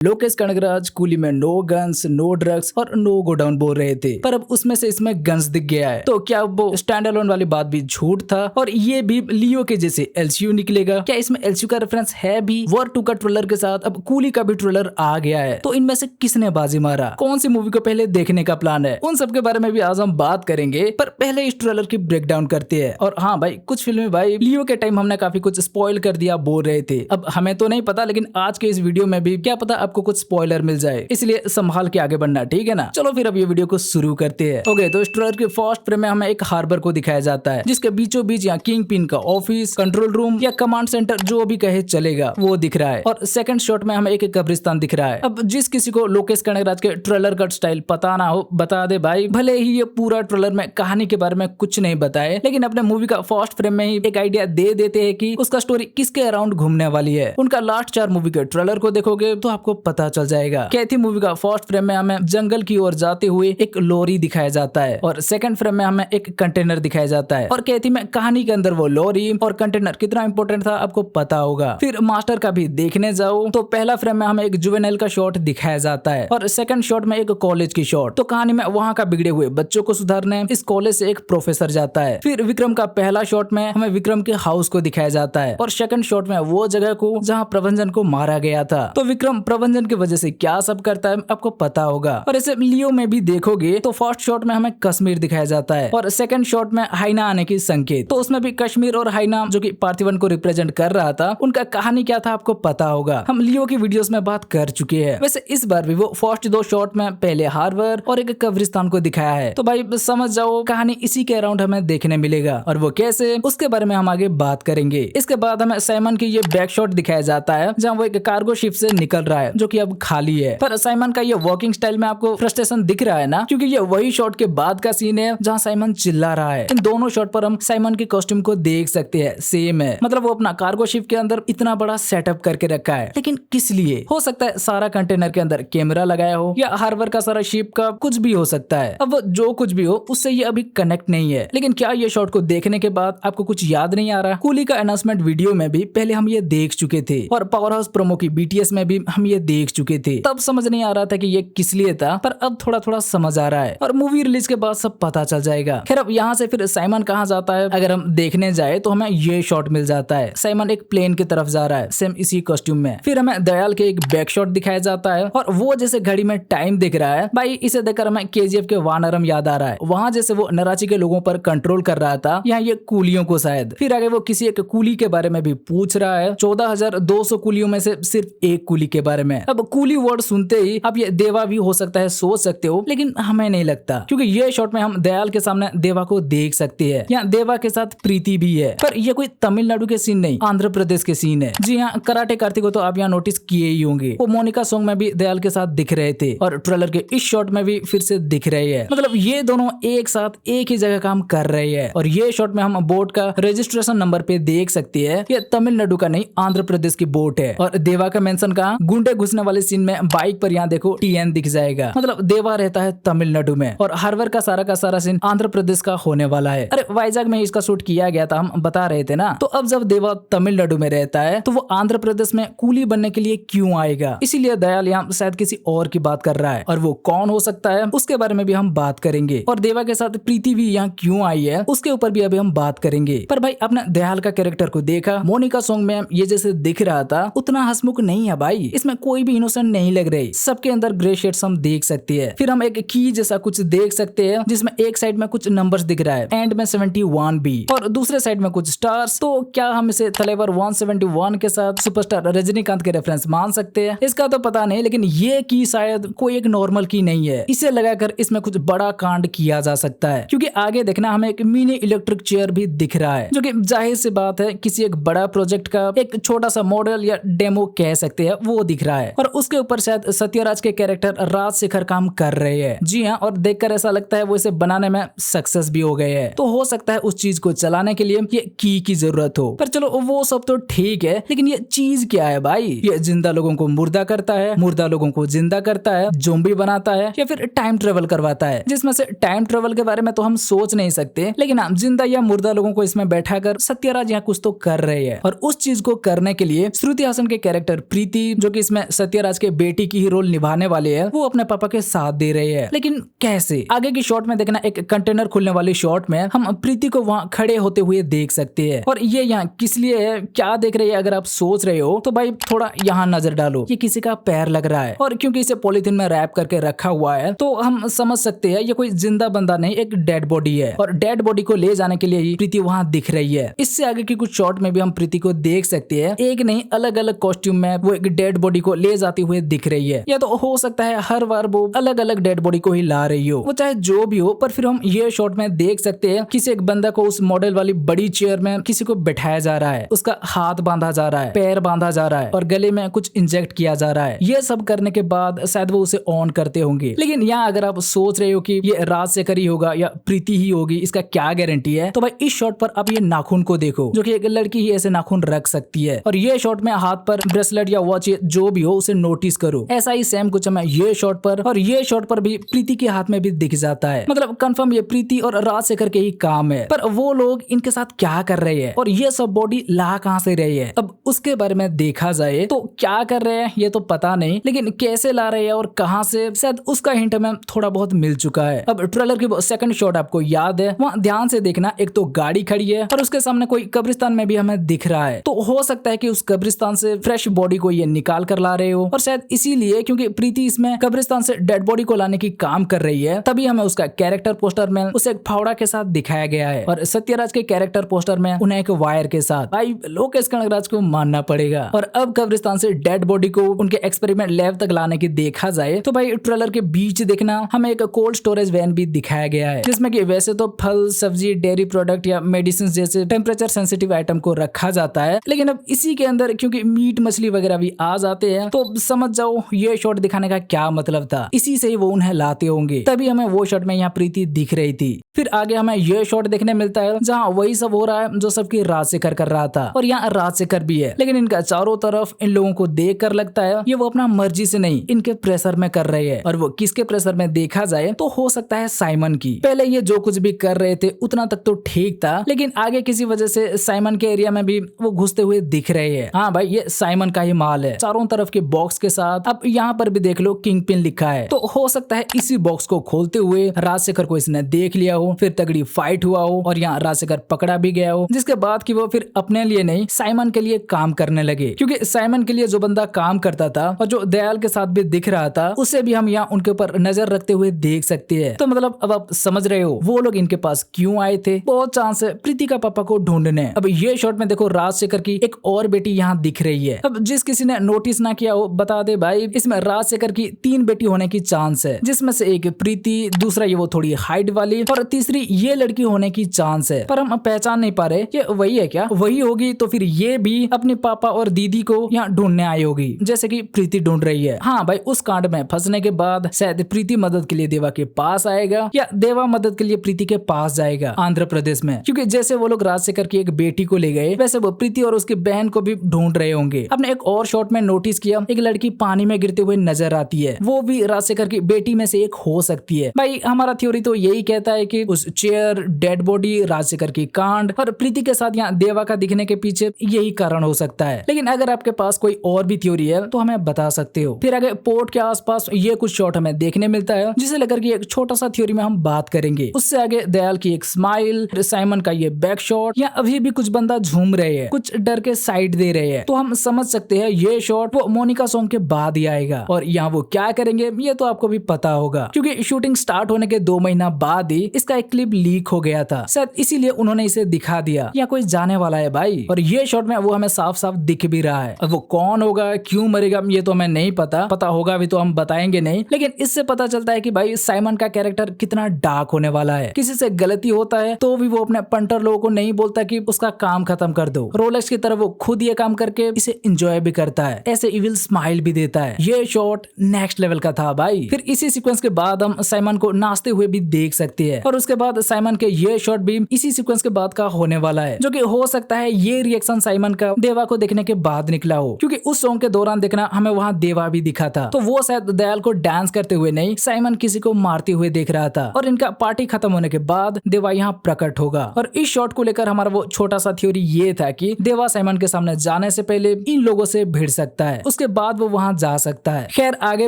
Lokesh Kanagaraj coolie में no guns no drugs और no godown बोल रहे थे, पर अब उसमें से इसमें गन्स दिख गया है। तो क्या वो स्टैंड अलोन वाली बात भी झूठ था और ये भी लियो के जैसे एलसीयू निकलेगा? क्या इसमें एलसीयू का रेफरेंस है भी? वॉर 2 का ट्रेलर के साथ अब कूली का भी ट्रेलर आ गया है, तो इनमें से किसने बाजी मारा? कौन सी मूवी को पहले देखने का प्लान है? उन सब के बारे में भी आज हम बात करेंगे, पर पहले इस ट्रेलर की ब्रेकडाउन करते हैं। और हाँ भाई, कुछ फिल्में भाई लियो के टाइम हमने काफी कुछ स्पॉइल कर दिया बोल रहे थे। अब हमें तो नहीं पता, लेकिन आज के इस वीडियो में भी क्या पता आपको कुछ स्पॉइलर मिल जाए, इसलिए संभाल के आगे बढ़ना, ठीक है ना? चलो फिर अब ये वीडियो को शुरू करते हैं। ओके, तो इस ट्रेलर के फर्स्ट फ्रेम में हमें एक हार्बर को दिखाया जाता है, जिसके बीचों बीच यहाँ किंग पिन का ऑफिस, कंट्रोल रूम या कमांड सेंटर जो भी कहे चलेगा वो दिख रहा है। और सेकंड शॉट में हमें एक कब्रिस्तान दिख रहा है। अब जिस किसी को लोकेश कनगराज के ट्रेलर का स्टाइल पता ना हो, बता दे भाई, भले ही ये पूरा ट्रेलर में कहानी के बारे में कुछ नहीं बताए, लेकिन अपने मूवी का फर्स्ट फ्रेम में ही एक आइडिया दे देते हैं कि उसका स्टोरी किसके अराउंड घूमने वाली है। उनका लास्ट 4 मूवी के ट्रेलर को देखोगे तो आपको पता चल जाएगा। कैथी मूवी का फर्स्ट फ्रेम में हमें जंगल की ओर जाते हुए एक लॉरी दिखाया जाता है, और सेकंड फ्रेम में हमें एक कंटेनर दिखाया जाता है। और कैथी में कहानी के अंदर वो लॉरी और कंटेनर कितना इंपॉर्टेंट था आपको पता होगा। फिर मास्टर का भी देखने जाओ तो पहला फ्रेम में हमें एक जुवेनाइल का शॉट दिखाया जाता है, और सेकंड शॉट में एक कॉलेज की शॉट। तो कहानी में वहाँ का बिगड़े हुए बच्चों को सुधारने इस कॉलेज से एक प्रोफेसर जाता है। फिर विक्रम का पहला शॉट में हमें विक्रम के हाउस को दिखाया जाता है, और सेकंड शॉट में वो जगह को जहाँ प्रभंजन को मारा गया था। तो विक्रम प्रभंजन की वजह से क्या सब करता है आपको पता होगा। और इसे लियो में भी देखोगे तो फर्स्ट शॉट में हमें कश्मीर दिखाया जाता है, और सेकंड शॉट में हाइना आने की संकेत। तो उसमें भी कश्मीर और हाइना जो कि पार्थिवन को रिप्रेजेंट कर रहा था, उनका कहानी क्या था आपको पता होगा। हम लियो की वीडियोस में बात कर चुके हैं। वैसे इस बार भी वो फर्स्ट 2 शॉट में पहले हार्बर और एक कब्रिस्तान को दिखाया है। तो भाई समझ जाओ कहानी इसी के अराउंड हमें देखने मिलेगा, और वो कैसे उसके बारे में हम आगे बात करेंगे। इसके बाद हमें साइमन की ये बैक शॉट दिखाया जाता है, जहाँ वो एक कार्गो शिप से निकल रहा है जो कि अब खाली है। पर साइमन का ये वॉकिंग स्टाइल में आपको फ्रस्ट्रेशन दिख रहा है ना, क्योंकि ये वही शॉट के बाद का सीन है जहाँ साइमन चिल्ला रहा है। इन दोनों शॉट पर हम साइमन के कॉस्ट्यूम को देख सकते हैं, सेम है। मतलब वो अपना कार्गो शिप के अंदर इतना बड़ा सेटअप करके रखा है, लेकिन किस लिए? हो सकता है सारा कंटेनर के अंदर कैमरा लगाया हो, या हार्बर का सारा शिप का कुछ भी हो सकता है। अब वो जो कुछ भी हो उससे ये अभी कनेक्ट नहीं है। लेकिन क्या ये शॉट को देखने के बाद आपको कुछ याद नहीं आ रहा? कूली का अनाउंसमेंट वीडियो में भी पहले हम ये देख चुके थे, और पावर हाउस प्रोमो की बीटीएस में भी हम ये देख चुके थे। तब समझ नहीं आ रहा था कि ये किस लिए था, पर अब थोड़ा थोड़ा समझ आ रहा है, और मूवी रिलीज के बाद सब पता चल जाएगा। खैर, अब यहाँ से फिर साइमन कहाँ जाता है अगर हम देखने जाए तो हमें ये शॉट मिल जाता है। साइमन एक प्लेन की तरफ जा रहा है, सेम इसी कॉस्ट्यूम में। फिर हमें दयाल के एक बैक शॉट दिखाया जाता है, और वो जैसे घड़ी में टाइम दिख रहा है भाई, इसे देखकर हमें केजीएफ के वानरम याद आ रहा है। वहाँ जैसे वो नराची के लोगों पर कंट्रोल कर रहा था, यहाँ ये कूलियों को शायद। फिर आगे वो किसी एक कूली के बारे में भी पूछ रहा है, 14,200 कूलियों में से सिर्फ एक कूली के बारे में। अब कूली वर्ड सुनते ही अब ये देवा भी हो सकता है, सोच सकते हो, लेकिन हमें नहीं लगता, क्योंकि ये शॉट में हम दयाल के सामने देवा को देख सकते हैं। यहाँ देवा के साथ प्रीति भी है, पर ये कोई तमिलनाडु के सीन नहीं, आंध्र प्रदेश के सीन है। जी हाँ, कराटे कार्तिक को तो आप यहाँ नोटिस किए ही होंगे, वो मोनिका सॉन्ग में भी दयाल के साथ दिख रहे थे, और ट्रेलर के इस शॉट में भी फिर से दिख रहे हैं। मतलब ये दोनों एक साथ एक ही जगह काम कर रहे हैं। और ये शॉट में हम बोट का रजिस्ट्रेशन नंबर पे देख सकते हैं, ये तमिलनाडु का नहीं आंध्र प्रदेश की बोट है। और देवा का मेंशन कहाँ? गुंडे घुसने वाले सीन में बाइक पर यहाँ देखो TN दिख जाएगा, मतलब देवा रहता है तमिलनाडु में, और हार्बर का सारा सीन आंध्र प्रदेश का होने वाला है। अरे वाइजैक में इसका शूट किया गया था, हम बता रहे थे ना। तो अब जब देवा तमिलनाडु में रहता है तो वो आंध्र प्रदेश में कूली बनने के लिए क्यों आएगा? इसीलिए दयाल यहाँ शायद किसी और की बात कर रहा है, और वो कौन हो सकता है उसके बारे में भी हम बात करेंगे। और देवा के साथ प्रीति भी यहाँ क्यों आई है उसके ऊपर भी अभी हम बात करेंगे। पर भाई अपने दयाल का कैरेक्टर को देखा, मोनिका सॉन्ग में ये जैसे दिख रहा था उतना हंसमुख नहीं है भाई, इसमें कोई भी इनोसेंट नहीं लग रही, सबके अंदर ग्रे शेड्स हम देख सकते हैं। फिर हम एक की जैसा कुछ देख सकते हैं, जिसमें एक साइड में कुछ नंबर्स दिख रहा है, एंड में 71 भी, और दूसरे साइड में कुछ स्टार्स। तो क्या हम इसे तलेवर 171 के साथ सुपरस्टार रजनीकांत के रेफरेंस मान सकते हैं? इसका तो पता नहीं, लेकिन ये की शायद कोई एक नॉर्मल की नहीं है, इसे लगाकर इसमें कुछ बड़ा कांड किया जा सकता है। क्योंकि आगे देखना हमें एक मिनी इलेक्ट्रिक चेयर भी दिख रहा है, जो कि जाहिर सी बात है किसी एक बड़ा प्रोजेक्ट का एक छोटा सा मॉडल या डेमो कह सकते हैं, वो दिख रहा है। और उसके ऊपर शायद सत्यराज के कैरेक्टर राजशेखर काम कर रहे हैं। जी हाँ, और देखकर ऐसा लगता है वो इसे बनाने में सक्सेस भी हो गए हैं। तो हो सकता है उस चीज को चलाने के लिए ये की जरूरत हो। पर चलो वो सब तो ठीक है, लेकिन ये चीज क्या है भाई? ये जिंदा लोगों को मुर्दा करता है, मुर्दा लोगों को जिंदा करता है, ज़ोंबी बनाता है, या फिर टाइम ट्रेवल करवाता है? जिसमें से टाइम ट्रेवल के बारे में तो हम सोच नहीं सकते, लेकिन हम जिंदा या मुर्दा लोगों को इसमें बैठाकर सत्यराज यहाँ कुछ तो कर रहे हैं। और उस चीज को करने के लिए श्रुति हासन के कैरेक्टर प्रीति, जो कि इसमें सत्यराज के बेटी की ही रोल निभाने वाले है वो अपने पापा के साथ दे रहे हैं। लेकिन कैसे? आगे की शॉट में देखना, एक कंटेनर खुलने वाली शॉट में हम प्रीति को वहाँ खड़े होते हुए देख सकते हैं। और ये यहाँ किस लिए है, क्या देख रही है, अगर आप सोच रहे हो तो भाई थोड़ा यहाँ नजर डालो। ये किसी का पैर लग रहा है और क्योंकि इसे पॉलिथीन में रैप करके रखा हुआ है तो हम समझ सकते हैं ये कोई जिंदा बंदा नहीं, एक डेड बॉडी है। और डेड बॉडी को ले जाने के लिए ही प्रीति वहाँ दिख रही है। इससे आगे की कुछ शॉट में भी हम प्रीति को देख सकते हैं, एक नहीं अलग अलग कॉस्ट्यूम में वो एक डेड बॉडी को ले जाती हुए दिख रही है। या तो हो सकता है हर बार वो अलग अलग डेड बॉडी को ही ला रही हो, वो चाहे जो भी हो। पर फिर हम ये शॉट में देख सकते हैं किसी एक बंदा को उस मॉडल वाली बड़ी चेयर में किसी को बैठाया जा रहा है, उसका हाथ बांधा जा रहा है, पैर बांधा जा रहा है और गले में कुछ इंजेक्ट किया जा रहा है। ये सब करने के बाद शायद वो उसे ऑन करते होंगे। लेकिन यहाँ अगर आप सोच रहे हो कि ये राजशेखर ही होगा या प्रीति ही होगी, इसका क्या गारंटी है, तो भाई इस शॉट पर आप ये नाखून को देखो, जो कि एक लड़की ही ऐसे नाखून रख सकती है। और ये शॉट में हाथ पर ब्रेसलेट या वॉच जो भी हो उसे नोटिस करो। ऐसा ही सेम कुछ हमें ये शॉट पर और ये शॉट पर भी प्रीति के हाथ में भी दिख जाता है। मतलब कंफर्म ये प्रीति और राजशेखर के ही काम है। पर वो लोग इनके साथ क्या कर रहे हैं और ये सब बॉडी ला कहां से रही है, अब उसके बारे में देखा जाए तो क्या कर रहे हैं ये तो पता नहीं, लेकिन कैसे ला रहे हैं और कहां से, शायद उसका हिंट हमें थोड़ा बहुत मिल चुका है। अब ट्रेलर की सेकंड शॉट आपको याद है, वहाँ ध्यान से देखना, एक तो गाड़ी खड़ी है और उसके सामने कोई कब्रिस्तान में भी हमें दिख रहा है। तो हो सकता है कि उस कब्रिस्तान से फ्रेश बॉडी को ये निकाल कर ला रहे हो और शायद इसीलिए क्योंकि प्रीति इसमें कब्रिस्तान से डेड बॉडी को लाने की काम कर रही है, तभी हमें उसका कैरेक्टर पोस्टर में उसे एक फावड़ा के साथ दिखाया गया है और सत्यराज के कैरेक्टर पोस्टर में उन्हें एक वायर के साथ। भाई लोकेश कनगराज को मानना पड़ेगा। और अब कब्रिस्तान से डेड बॉडी को उनके एक्सपेरिमेंट लैब तक लाने की देखा जाए तो भाई ट्रेलर के बीच देखना हमें एक कोल्ड स्टोरेज वैन भी दिखाया गया है, जिसमें कि वैसे तो फल, सब्जी, डेयरी प्रोडक्ट या मेडिसिन जैसे टेम्परेचर सेंसिटिव आइटम को रखा जाता है। लेकिन अब इसी के अंदर क्योंकि मीट मछली वगैरह भी आ जाते हैं तो समझ जाओ ये शॉट दिखाने का क्या मतलब था, इसी से ही वो उन्हें लाते होंगे, तभी हमें वो शॉट में यहाँ प्रीति दिख रही थी। फिर आगे हमें ये शॉट देखने मिलता है जहाँ वही सब हो रहा है जो सबकी राजशेखर कर रहा था और यहाँ राजशेखर भी है, लेकिन इनका चारों तरफ इन लोगों को देख कर लगता है ये वो अपना मर्जी से नहीं इनके प्रेशर में कर रहे हैं। और वो किसके प्रेशर में देखा जाए तो हो सकता है साइमन की। पहले ये जो कुछ भी कर रहे थे उतना तक तो ठीक था, लेकिन आगे किसी वजह से साइमन के एरिया में भी वो घुसते हुए दिख रहे हैं। हाँ भाई ये साइमन का ही माल है, चारों तरफ के बॉक्स के साथ। अब यहाँ पर भी देख लो किंग पिन लिखा है, तो हो सकता है इसी बॉक्स को खोलते हुए राजशेखर को इसने देख लिया हो, फिर तगड़ी फाइट हुआ हो और यहाँ राजशेखर पकड़ा भी गया हो, जिसके बाद कि वो फिर अपने लिए नहीं साइमन के लिए काम करने लगे। क्योंकि साइमन के लिए जो बंदा काम करता था और जो दयाल के साथ भी दिख रहा था उसे भी हम यहाँ उनके ऊपर नजर रखते हुए देख सकते हैं। तो मतलब अब आप समझ रहे हो वो लोग इनके पास क्यों आए थे, बहुत चांस है प्रीति का पापा को ढूंढने। अब ये शॉट में देखो राजशेखर की एक और बेटी यहाँ दिख रही है। अब जिस किसी ने नोटिस ना किया हो बता दे भाई, इसमें राजशेखर की 3 बेटी होने की चांस है, जिसमें से एक प्रीति, दूसरा ये वो थोड़ी हाइट वाली और तीसरी ये लड़की होने की चांस है। पर हम पहचान नहीं पा रहे ये वही है क्या, वही होगी तो फिर ये भी अपने पापा और दीदी को यहाँ ढूंढने आई होगी जैसे कि प्रीति ढूंढ रही है। हाँ भाई उस कांड में फंसने के बाद शायद प्रीति मदद के लिए देवा के पास आएगा या देवा मदद के लिए प्रीति के पास जाएगा आंध्र प्रदेश में। क्योंकि जैसे वो लोग राजशेखर की एक बेटी को ले गए वैसे वो प्रीति और उसकी बहन को भी ढूंढ रहे होंगे। अपने एक और शॉट में नोटिस किया एक लड़की पानी में गिरते हुए नजर आती है, वो भी राजशेखर की बेटी में से एक हो सकती है। भाई हमारा थ्योरी तो यही कहता है कि उस चेयर, डेड बॉडी, राजशेखर की कांड और प्रीति के साथ यहाँ देवा का दिखने के पीछे यही कारण हो सकता है। लेकिन अगर आपके पास कोई और भी थ्योरी है तो हमें बता सकते हो। फिर आगे पोर्ट के आसपास ये कुछ शॉट हमें देखने मिलता है जिसे लेकर के एक छोटा सा थ्योरी में हम बात करेंगे। उससे आगे दयाल की एक स्माइल, साइमन का ये बैक शॉट, या अभी भी कुछ बंदा झूम रहे हैं, कुछ डर के साइड दे रहे हैं, तो हम समझ सकते हैं ये शॉट वो मोनिका सॉन्ग के बाद ही आएगा। और यहाँ वो क्या करेंगे ये तो आपको भी पता होगा, क्योंकि शूटिंग स्टार्ट होने के 2 महीना बाद ही इसका एक क्लिप लीक हो गया था, शायद इसीलिए उन्होंने इसे दिखा दिया या कोई जाने वाला है भाई। और ये शॉट में वो हमें साफ साफ दिख भी रहा है। अब वो कौन होगा, क्यों मरेगा, ये तो हमें नहीं पता, पता होगा भी तो हम बताएंगे नहीं, लेकिन इससे पता चलता है कि भाई साइमन का कैरेक्टर कितना डार्क होने वाला है। किसी से गलती होता है तो भी वो अपने पंटर लोगों को नहीं बोलता कि उसका काम खत्म कर दो, रोलेक्स की तरह वो खुद ये काम करके इसे एंजॉय भी करता है, ऐसे इविल स्माइल भी देता है। ये शॉट नेक्स्ट लेवल का था भाई। फिर इसी सीक्वेंस के बाद हम साइमन को नाचते हुए भी देख सकते हैं और उसके बाद साइमन के ये शॉट भी इसी सीक्वेंस के बाद का होने वाला है, जो कि हो सकता है ये रिएक्शन साइमन का देवा को देखने के बाद निकला हो, क्योंकि उस सॉन्ग के दौरान देखना हमें वहाँ देवा भी दिखा था, तो वो शायद दयाल को डांस करते हुए नहीं साइमन किसी को मारते हुए देख रहा था। और इनका पार्टी खत्म होने के बाद देवा यहाँ प्रकट होगा। और इस शॉट को लेकर हमारा वो छोटा सा थ्योरी ये था कि देवा साइमन के सामने जाने से पहले इन लोगों से भिड़ सकता है, उसका उसके बाद वो वहां जा सकता है। खैर आगे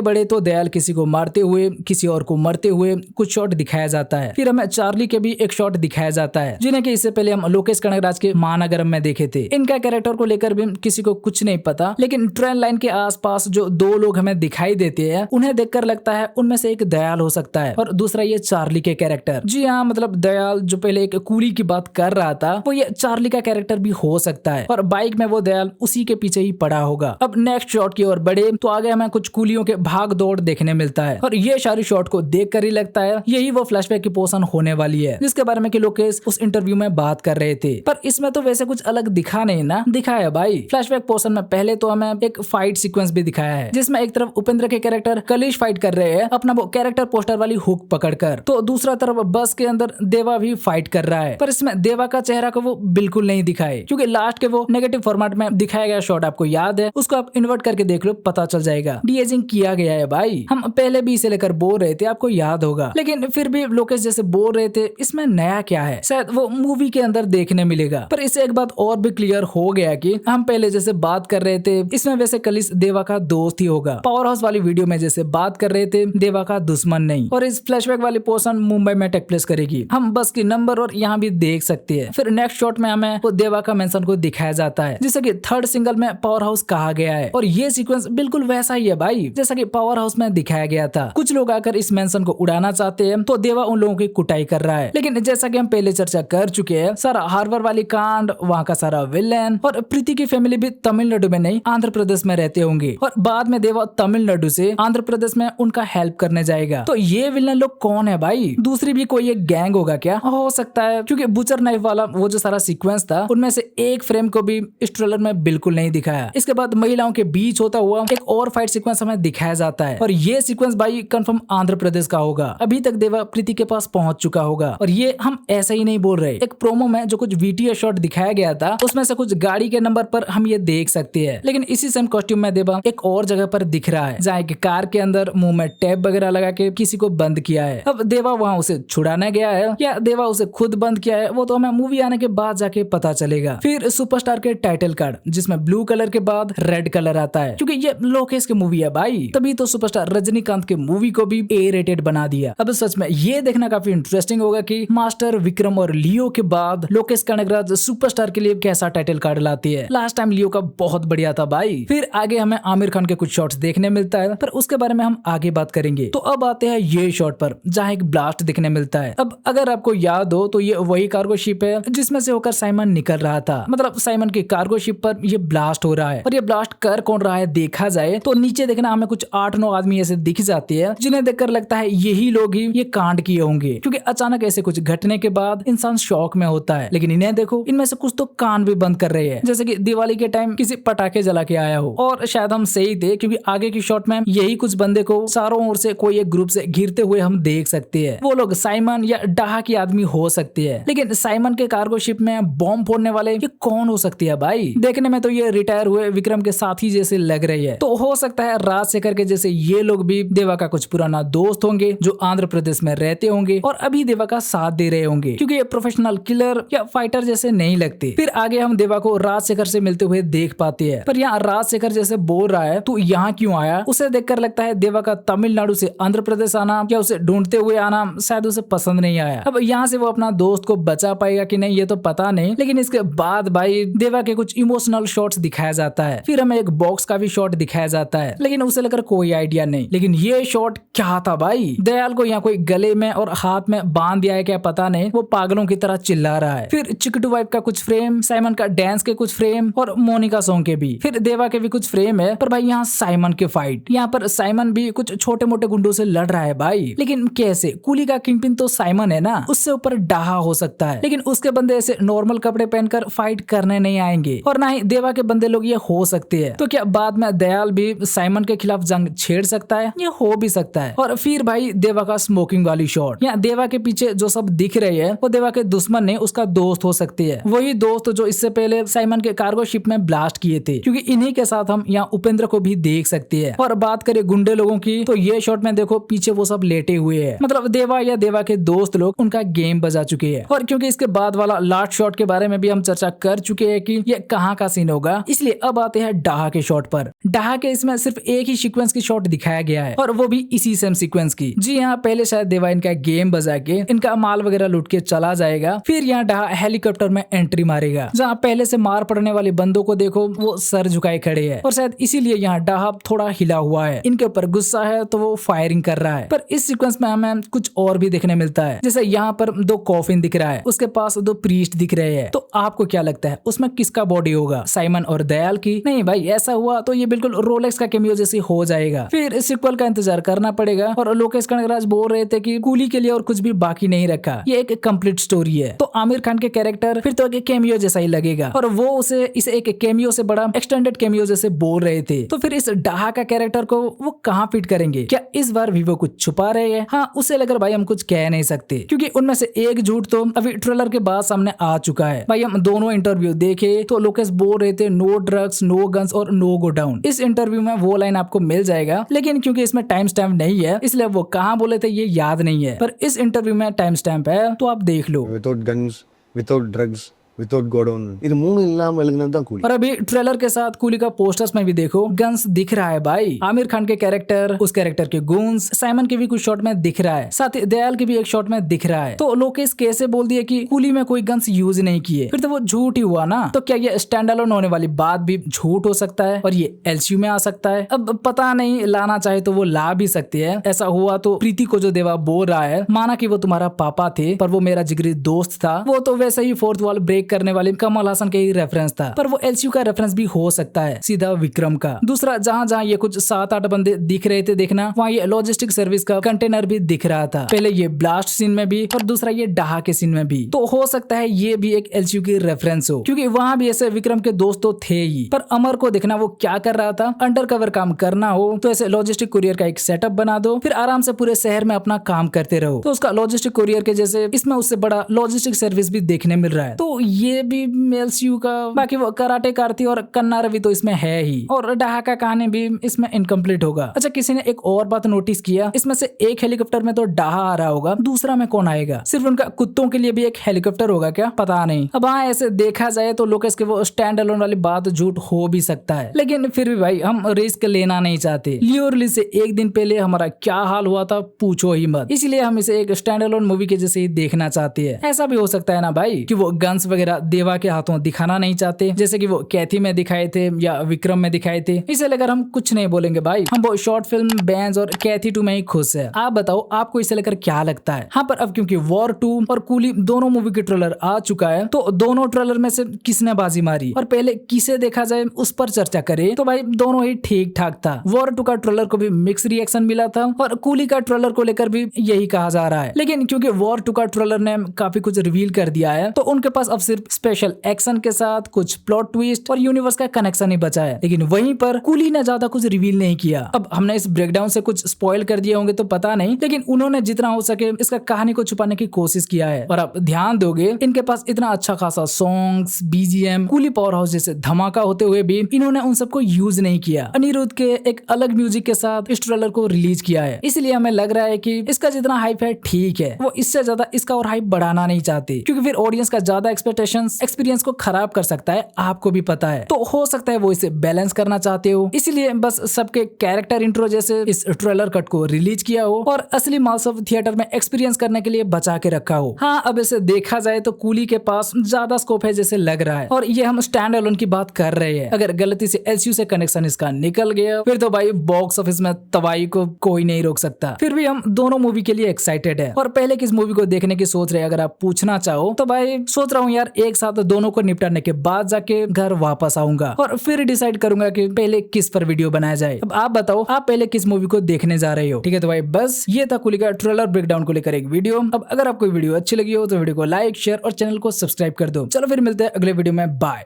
बढ़े तो दयाल किसी को मारते हुए, किसी और को मरते हुए कुछ शॉट दिखाया जाता है। फिर हमें चार्ली के भी एक शॉट दिखाया जाता है, जिन्हें कि इससे पहले हम लोकेश कनगराज के महानगरम में देखे थे। इनका कैरेक्टर को लेकर भी किसी को कुछ नहीं पता, लेकिन ट्रेन लाइन के आसपास जो दो लोग हमें दिखाई देते हैं उन्हें देखकर लगता है उनमें से एक दयाल हो सकता है और दूसरा ये चार्ली के कैरेक्टर। जी हाँ, मतलब दयाल जो पहले एक कूली की बात कर रहा था वो ये चार्ली का कैरेक्टर भी हो सकता है और बाइक में वो दयाल उसी के पीछे ही पड़ा होगा। अब नेक्स्ट शॉट की ओर बढ़े तो आगे हमें कुछ कूलियों के भाग दौड़ देखने मिलता है और ये सारी शॉट को देख कर ही लगता है यही वो फ्लैशबैक की पोर्शन होने वाली है जिसके बारे में कि लोकेश उस इंटरव्यू में बात कर रहे थे। पर इसमें तो वैसे कुछ अलग दिखा नहीं ना, दिखाया भाई। फ्लैशबैक पोर्शन में पहले तो हमें एक फाइट सीक्वेंस भी दिखाया है जिसमें एक तरफ उपेंद्र के कैरेक्टर कलिश फाइट कर रहे हैं अपना वो कैरेक्टर पोस्टर वाली हुक पकड़कर, तो दूसरा तरफ बस के अंदर देवा भी फाइट कर रहा है। पर इसमें देवा का चेहरा को वो बिल्कुल नहीं दिखाए क्योंकि लास्ट के वो नेगेटिव फॉर्मेट में दिखाया गया शॉट आपको याद है, उसको आप इन्वर्ट करके देख लो, पता चल जाएगा। डीएजिंग किया गया है भाई, हम पहले भी इसे लेकर बोल रहे थे, आपको याद होगा, लेकिन फिर भी लोकेश जैसे बोल रहे थे इसमें नया क्या है, शायद वो मूवी के अंदर देखने मिलेगा। पर इससे एक बात और भी क्लियर हो गया कि हम पहले जैसे बात कर रहे थे इसमें वैसे कलिश देवा का दोस्त ही होगा। पावर हाउस वाली वीडियो में जैसे बात कर रहे थे देवा का दुश्मन नहीं। और इस फ्लैशबैक वाली पोर्शन मुंबई में टेक प्लेस करेगी, हम बस की नंबर और यहाँ भी देख सकते हैं। फिर नेक्स्ट शॉट में हमें वो देवा का मेंशन को दिखाया जाता है जिसे कि थर्ड सिंगल में पावर हाउस कहा गया है और ये सीक्वेंस बिल्कुल वैसा ही है भाई जैसा कि पावर हाउस में दिखाया गया था। कुछ लोग आकर इस मेंशन को उड़ाना चाहते हैं तो देवा उन लोगों की कुटाई कर रहा है, लेकिन जैसा कि हम पहले चर्चा कर चुके हैं सारा हार्बर वाली कांड, वहाँ का सारा विलेन और प्रीति की फैमिली भी तमिलनाडु में नहीं आंध्र प्रदेश में रहते होंगे और बाद में देवा तमिलनाडु से आंध्र प्रदेश में उनका हेल्प करने जाएगा। तो ये विलेन लोग कौन है भाई? दूसरी भी कोई एक गैंग होगा क्या? हो सकता है, क्योंकि बुचर नाइफ वाला वो जो सारा सीक्वेंस था उनमें से एक फ्रेम को भी इस ट्रेलर में बिल्कुल नहीं दिखाया। इसके बाद महिलाओं के बीच होता हुआ एक और फाइट सीक्वेंस हमें दिखाया जाता है और ये सीक्वेंस भाई कंफर्म आंध्र प्रदेश का होगा। अभी तक देवा प्रीति के पास पहुंच चुका होगा और ये हम ऐसा ही नहीं बोल रहे, एक प्रोमो में जो कुछ वीटीएस शॉट दिखाया गया था उसमें से कुछ गाड़ी के नंबर पर हम ये देख सकते हैं, लेकिन इसी सेम कॉस्ट्यूम में देवा एक और जगह पर दिख रहा है जहाँ एक कार के अंदर मुंह में टेप वगैरह लगा के किसी को बंद किया है। अब देवा वहाँ उसे छुड़ाने गया है या देवा उसे खुद बंद किया है वो तो हमें मूवी आने के बाद जाके पता चलेगा। फिर सुपरस्टार के टाइटल कार्ड जिसमें ब्लू कलर के बाद रेड कलर आता है क्योंकि ये लोकेश की मूवी है भाई, तभी तो सुपरस्टार रजनीकांत के मूवी को भी ए रेटेड बना दिया। अब सच में ये देखना काफी इंटरेस्टिंग होगा कि मास्टर विक्रम और लियो के बाद लोकेश कनगराज सुपरस्टार के लिए कैसा टाइटल कार्ड लाती है। लास्ट टाइम लियो का बहुत बढ़िया था भाई। फिर आगे हमें आमिर खान के कुछ शॉट्स देखने मिलता है पर उसके बारे में हम आगे बात करेंगे। तो अब आते हैं ये शॉट पर जहाँ एक ब्लास्ट दिखने मिलता है। अब अगर आपको याद हो तो ये वही कार्गो शिप है जिसमें से होकर साइमन निकल रहा था, मतलब साइमन की कार्गो शिप पर ये ब्लास्ट हो रहा है और ये ब्लास्ट कर कौन रहा है देखा जाए तो नीचे देखना हमें कुछ 8-9 आदमी ऐसे दिख जाते हैं जिन्हें देखकर लगता है यही लोग ही ये कांड किए होंगे, क्योंकि अचानक ऐसे कुछ घटने के बाद इंसान शॉक में होता है। लेकिन इन्हें देखो, इनमें से कुछ तो कान भी बंद कर रहे हैं जैसे कि दिवाली के टाइम किसी पटाखे जला के आया हो। और शायद हम सही थे क्योंकि आगे की शॉट में यही कुछ बंदे को चारों ओर से कोई एक ग्रुप से घिरते हुए हम देख सकते हैं। वो लोग साइमन या डाहा की आदमी हो सकते हैं, लेकिन साइमन के कार्गो शिप में बॉम्ब फोड़ने वाले ये कौन हो सकती है भाई? देखने में तो ये रिटायर हुए विक्रम के साथी जैसे लग रही है, तो हो सकता है राजशेखर के जैसे ये लोग भी देवा का कुछ पुराना दोस्त होंगे जो आंध्र प्रदेश में रहते होंगे और अभी देवा का साथ दे रहे होंगे, क्योंकि ये प्रोफेशनल किलर या फाइटर जैसे नहीं लगते। फिर आगे हम देवा को राजशेखर से मिलते हुए देख पाते हैं, पर यहाँ राजशेखर जैसे बोल रहा है तो यहाँ क्यों आया? उसे देखकर लगता है देवा का तमिलनाडु से आंध्र प्रदेश आना या उसे ढूंढते हुए आना शायद उसे पसंद नहीं आया। अब यहाँ से वो अपना दोस्त को बचा पाएगा कि नहीं ये तो पता नहीं, लेकिन इसके बाद भाई देवा के कुछ इमोशनल शॉट्स दिखाया जाता है। फिर हमें एक बॉक्स का भी शॉट दिखाया जाता है, लेकिन उसे लेकर कोई आइडिया नहीं। लेकिन ये शॉट क्या था भाई? दयाल को यहाँ कोई गले में और हाथ में बांध दिया है क्या पता नहीं, वो पागलों की तरह चिल्ला रहा है। फिर चिकटू वाइफ का कुछ फ्रेम, साइमन का डांस के कुछ फ्रेम और मोनिका सॉन्ग के भी, फिर देवा के भी कुछ फ्रेम है। पर भाई यहाँ साइमन के फाइट, यहाँ पर साइमन भी कुछ छोटे मोटे गुंडों से लड़ रहा है भाई, लेकिन कैसे? कुली का किंगपिन तो साइमन है ना, उससे ऊपर डाहा हो सकता है, लेकिन उसके बंदे ऐसे नॉर्मल कपड़े पहनकर फाइट करने नहीं आएंगे और ना ही देवा के बंदे लोग ये हो सकते हैं। तो क्या बाद में दयाल भी साइमन के खिलाफ जंग छेड़ सकता है? ये हो भी सकता है। और फिर भाई देवा का स्मोकिंग वाली शॉट, यहाँ देवा के पीछे जो सब दिख रहे हैं वो देवा के दुश्मन नहीं उसका दोस्त हो सकती है, वही दोस्त जो इससे पहले साइमन के कार्गो शिप में ब्लास्ट किए थे, क्योंकि इन्हीं के साथ हम यहाँ उपेंद्र को भी देख सकते हैं। और बात करें गुंडे लोगों की तो ये शॉट में देखो पीछे वो सब लेटे हुए हैं, मतलब देवा या देवा के दोस्त लोग उनका गेम बजा चुके हैं। और क्योंकि इसके बाद वाला लास्ट शॉट के बारे में भी हम चर्चा कर चुके हैं कि ये कहाँ का सीन होगा, इसलिए अब आते हैं डाहा के शॉट स्पॉट पर। डाहा के इसमें सिर्फ एक ही सीक्वेंस की शॉट दिखाया गया है और वो भी इसी सेम सीक्वेंस की। जी हाँ, पहले शायद देवा इनका गेम बजा के इनका माल वगैरह लूट के चला जाएगा, फिर यहाँ डाहा हेलीकॉप्टर में एंट्री मारेगा। जहाँ पहले से मार पड़ने वाले बंदों को देखो वो सर झुकाए खड़े है और शायद इसीलिए यहाँ डाहा थोड़ा हिला हुआ है, इनके ऊपर गुस्सा है तो वो फायरिंग कर रहा है। पर इस सीक्वेंस में हमें कुछ और भी देखने मिलता है, जैसे यहाँ पर 2 कॉफिन दिख रहा है, उसके पास 2 प्रीस्ट दिख रहे हैं। तो आपको क्या लगता है उसमें किसका बॉडी होगा, साइमन और दयाल की? नहीं भाई, ऐसा हुआ तो ये बिल्कुल रोलेक्स का कैमियो जैसे हो जाएगा। फिर इस सीक्वल का इंतजार करना पड़ेगा और लोकेश कनगराज बोल रहे थे कि कूली के लिए और कुछ भी बाकी नहीं रखा, ये एक कंप्लीट स्टोरी है। तो आमिर खान के कैरेक्टर फिर तो एक कैमियो जैसा ही लगेगा और वो इसे एक कैमियो से बड़ा एक्सटेंडेड कैमियो जैसे बोल रहे थे। तो फिर इस डाहा का कैरेक्टर को वो कहाँ फिट करेंगे? क्या इस बार भी वो कुछ छुपा रहे हैं? हाँ, उसे लेकर भाई हम कुछ कह नहीं सकते, क्योंकि उनमें से एक झूठ तो अभी ट्रेलर के बाद सामने आ चुका है। भाई हम दोनों इंटरव्यू देखे तो लोकेश बोल रहे थे नो ड्रग्स, नो गन्स और नो गो डाउन। इस इंटरव्यू में वो लाइन आपको मिल जाएगा, लेकिन क्योंकि इसमें टाइम स्टैम्प नहीं है इसलिए वो कहाँ बोले थे ये याद नहीं है, पर इस इंटरव्यू में टाइम स्टैम्प है तो आप देख लो। Without guns, without drugs, without godown, இது மூணு இல்லாம எழுதுனது தான் கூலி। और अभी ट्रेलर के साथ कूली का पोस्टर्स में भी देखो गन्स दिख रहा है भाई, आमिर खान के कैरेक्टर, उस कैरेक्टर के गुन्स, साइमन के भी कुछ शॉट में दिख रहा है, साथ ही दयाल के भी एक शॉट में दिख रहा है। तो लोकेश कैसे बोल दिए कि कूली में कोई गन्स यूज नहीं किए, फिर तो वो झूठ ही हुआ ना। तो क्या ये स्टैंड अलोन होने वाली बात भी झूठ हो सकता है और ये एलसीयू में आ सकता है? अब पता नहीं, लाना चाहे तो वो ला भी सकती है। ऐसा हुआ तो प्रीति को जो देवा बोल रहा है, माना कि वो तुम्हारा पापा थे पर वो मेरा जिगरी दोस्त था, वो तो वैसे ही फोर्थ वॉल ब्रेक करने वाले कमल हासन के ही रेफरेंस था, पर वो एलसीयू का रेफरेंस भी हो सकता है, सीधा विक्रम का। दूसरा, जहाँ जहाँ ये कुछ 7-8 बंदे दिख रहे थे देखना, वहाँ ये लॉजिस्टिक सर्विस का कंटेनर भी दिख रहा था, पहले ये ब्लास्ट सीन में भी और दूसरा ये डाहा के सीन में भी। तो हो सकता है ये भी एक एलसीयू की रेफरेंस हो, क्योंकि वहाँ भी ऐसे विक्रम के दोस्त तो थे ही। पर अमर को देखना वो क्या कर रहा था, अंडरकवर काम करना हो तो ऐसे लॉजिस्टिक कुरियर का एक सेटअप बना दो, फिर आराम से पूरे शहर में अपना काम करते रहो। तो उसका लॉजिस्टिक कुरियर के जैसे इसमें उससे बड़ा लॉजिस्टिक सर्विस भी देखने मिल रहा है। तो ये भी एलसीयू का। बाकी वो कराटे कार्ती और कन्ना रवि तो इसमें है ही, और डाहा का कहानी भी इसमें इनकम्प्लीट होगा। अच्छा, किसी ने एक और बात नोटिस किया, इसमें से एक हेलीकॉप्टर में तो डाहा आ रहा होगा, दूसरा में कौन आएगा? सिर्फ उनका कुत्तों के लिए भी एक हेलीकॉप्टर होगा क्या? पता नहीं। अब हाँ, ऐसे देखा जाए तो लोकेश के वो स्टैंड अलोन वाली बात झूठ हो भी सकता है, लेकिन फिर भी भाई हम रिस्क लेना नहीं चाहते। लियो रिलीज से एक दिन पहले हमारा क्या हाल हुआ था पूछो ही मत, इसलिए हम इसे एक स्टैंड अलोन मूवी के जैसे ही देखना चाहते हैं। ऐसा भी हो सकता है ना भाई कि वो गन्स वगैरह देवा के हाथों दिखाना नहीं चाहते, जैसे कि वो कैथी में दिखाए थे या विक्रम में दिखाए थे। इसे लेकर हम कुछ नहीं बोलेंगे भाई, हम वो शॉर्ट फिल्म बैंस और कैथी 2 में ही खुश है। आप बताओ आपको इसे लेकर क्या लगता है? हाँ, पर अब क्योंकि वॉर 2 और कूली दोनों मूवी के ट्रेलर आ चुका है, तो दोनों ट्रेलर में से किसने बाजी मारी और पहले किसे देखा जाए उस पर चर्चा करें तो भाई दोनों ही ठीक ठाक था। वॉर 2 का ट्रेलर को भी मिक्स रिएक्शन मिला था और कूली का ट्रेलर को लेकर भी यही कहा जा रहा है, लेकिन क्योंकि वॉर 2 का ट्रेलर ने काफी कुछ रिवील कर दिया है तो उनके पास अब सिर्फ स्पेशल एक्शन के साथ कुछ प्लॉट ट्विस्ट और यूनिवर्स का कनेक्शन ही बचा है। लेकिन वहीं पर कूली ने ज्यादा कुछ रिवील नहीं किया। अब हमने इस ब्रेकडाउन से कुछ स्पॉइल कर दिए होंगे तो पता नहीं, लेकिन उन्होंने जितना हो सके इसका कहानी को छुपाने की कोशिश किया है। और आप ध्यान दोगे इनके पास इतना अच्छा खासा songs, BGM, coolie power house जैसे धमाका होते हुए भी इन्होंने उन सबको यूज नहीं किया। अनिरुद्ध के एक अलग म्यूजिक के साथ इस ट्रेलर को रिलीज किया है, इसलिए हमें लग रहा है कि इसका जितना हाइप है ठीक है, वो इससे ज्यादा इसका और हाइप बढ़ाना नहीं चाहते, क्योंकि फिर ऑडियंस का ज्यादा एक्सपेक्टेशंस एक्सपीरियंस को खराब कर सकता है, आपको भी पता है। तो हो सकता है वो इसे बैलेंस करना चाहते हो, इसलिए बस सबके कैरेक्टर इंट्रो जैसे इस ट्रेलर कट को रिलीज किया हो और असली माल सब थिएटर में एक्सपीरियंस करने के लिए बचा के रखा हो। हाँ, अब इसे देखा जाए तो कूली के पास ज्यादा स्कोप है जैसे लग रहा है, और ये हम स्टैंड अलोन की बात कर रहे हैं। अगर गलती से एलसीयू से कनेक्शन इसका निकल गया फिर तो भाई बॉक्स ऑफिस में तबाही को कोई नहीं रोक सकता। फिर भी हम दोनों मूवी के लिए एक्साइटेड है। और पहले किस मूवी को देखने की सोच रहे हैं अगर आप पूछना चाहो तो भाई सोच रहा हूँ यार एक साथ दोनों को निपटाने के बाद जाके घर वापस आऊंगा और फिर डिसाइड करूंगा कि पहले किस पर वीडियो बनाया जाए। अब आप बताओ आप पहले किस मूवी को देखने जा रहे हो? ठीक है, तो भाई बस ये था कूली का ट्रेलर ब्रेकडाउन को लेकर एक वीडियो। अब अगर आपको वीडियो अच्छी लगी हो तो वीडियो को लाइक, शेयर और चैनल को सब्सक्राइब कर दो। चलो फिर मिलते हैं अगले वीडियो में, बाय।